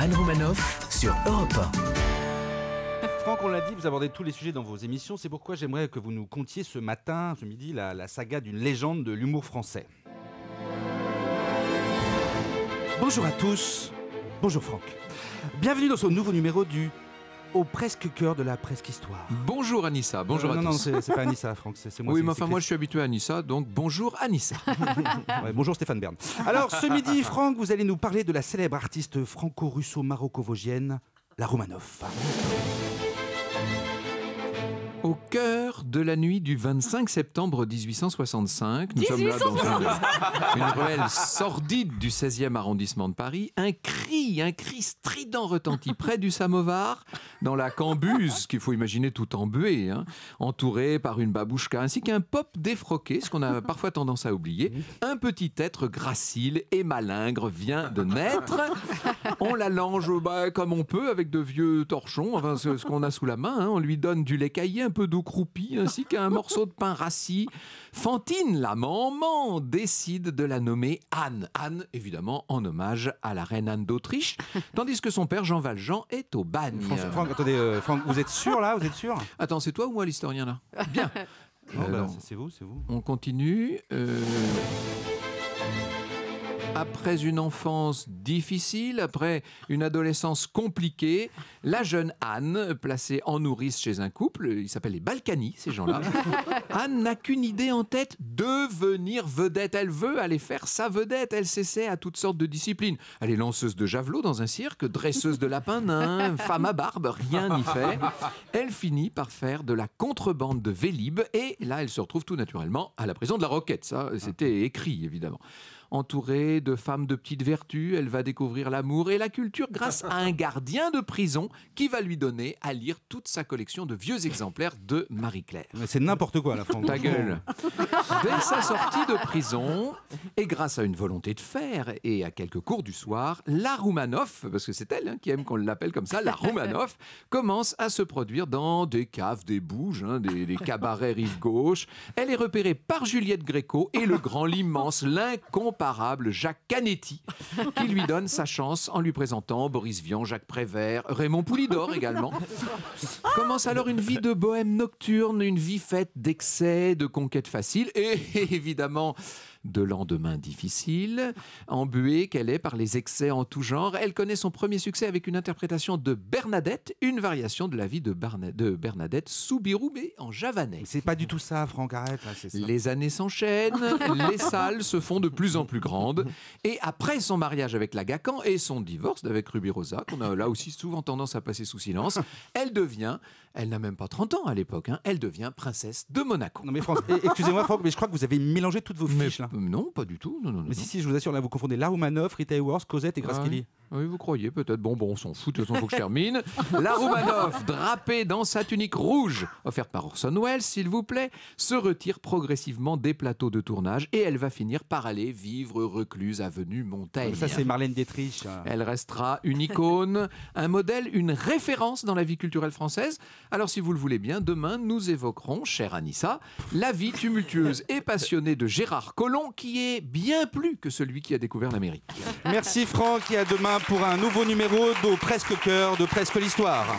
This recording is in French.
Anne Romanoff sur Europe 1. Franck, on l'a dit, vous abordez tous les sujets dans vos émissions. C'est pourquoi j'aimerais que vous nous contiez ce matin, ce midi, la saga d'une légende de l'humour français. Bonjour à tous. Bonjour Franck. Bienvenue dans ce nouveau numéro du Au presque cœur de la presque histoire. Bonjour Anissa, bonjour à tous. Non, c'est pas Anissa, Franck, c'est moi. Oui, mais enfin, moi je suis habitué à Anissa, donc bonjour Anissa. Ouais, bonjour Stéphane Bern. Alors, ce midi, Franck, vous allez nous parler de la célèbre artiste franco-russo-maroco-vosgienne, la Romanoff. Au cœur de la nuit du 25 septembre 1865, nous sommes là dans une ruelle sordide du 16e arrondissement de Paris. Un cri strident retentit près du samovar, dans la cambuse, qu'il faut imaginer tout embuée, entourée par une babouchka, ainsi qu'un pop défroqué, ce qu'on a parfois tendance à oublier. Un petit être gracile et malingre vient de naître. On l'allonge comme on peut, avec de vieux torchons, enfin ce qu'on a sous la main. On lui donne du lait caillé, un peu d'eau croupie, ainsi qu'un morceau de pain rassis. Fantine, la maman, décide de la nommer Anne. Anne, évidemment, en hommage à la reine Anne d'Autriche, tandis que son père Jean Valjean est au bagne. Franck, attendez, Franck, vous êtes sûr là? Vous êtes sûr? Attends, c'est toi ou moi l'historien là? Bien. C'est vous, c'est vous. On continue. Après une enfance difficile, après une adolescence compliquée, la jeune Anne, placée en nourrice chez un couple, ils s'appellent les Balkany, ces gens-là, Anne n'a qu'une idée en tête, devenir vedette. Elle veut aller faire sa vedette. Elle s'essaie à toutes sortes de disciplines. Elle est lanceuse de javelot dans un cirque, dresseuse de lapins nains, femme à barbe, rien n'y fait. Elle finit par faire de la contrebande de Vélib et là, elle se retrouve tout naturellement à la prison de la Roquette. Ça, c'était écrit, évidemment. Entourée de femmes de petite vertu, elle va découvrir l'amour et la culture grâce à un gardien de prison qui va lui donner à lire toute sa collection de vieux exemplaires de Marie-Claire. Mais c'est n'importe quoi, la Franck. Ta gueule. Dès sa sortie de prison, et grâce à une volonté de faire et à quelques cours du soir, la Romanoff, parce que c'est elle qui aime qu'on l'appelle comme ça, la Romanoff, commence à se produire dans des caves, des bouges, des cabarets rive gauche. Elle est repérée par Juliette Gréco et le grand, l'immense, l'incomparable Jacques Canetti, qui lui donne sa chance en lui présentant Boris Vian, Jacques Prévert, Raymond Poulidor également. Commence alors une vie de bohème nocturne, une vie faite d'excès, de conquêtes faciles et évidemment de lendemains difficiles. Embuée qu'elle est par les excès en tout genre, elle connaît son premier succès avec une interprétation de Bernadette, une variation de la vie de Bernadette Soubirous, mais en javanais. C'est pas du tout ça, Franck, arrête. Là, c'est ça. Les années s'enchaînent, les salles se font de plus en plus grandes, et après son mariage avec la Gacan et son divorce avec Ruby Rosa, qu'on a là aussi souvent tendance à passer sous silence, elle n'a même pas 30 ans à l'époque, elle devient princesse de Monaco. Non mais Franck, excusez-moi Franck, mais je crois que vous avez mélangé toutes vos fiches là. Non, pas du tout. Non. Mais si, je vous assure, là vous confondez la Romanoff, Rita Hayworth, Cosette et Grace Kelly. Oui, vous croyez peut-être. Bon, on s'en fout, de toute façon, il faut que je termine. La Romanoff, drapée dans sa tunique rouge, offerte par Orson Welles, s'il vous plaît, se retire progressivement des plateaux de tournage et elle va finir par aller vivre recluse avenue Montaigne. Ça, c'est Marlène Dietrich. Elle restera une icône, un modèle, une référence dans la vie culturelle française. Alors, si vous le voulez bien, demain, nous évoquerons, chère Anissa, la vie tumultueuse et passionnée de Gérard Collomb, qui est bien plus que celui qui a découvert l'Amérique. Merci Franck, et à demain pour un nouveau numéro d'Au Presque Cœur de Presque l'Histoire.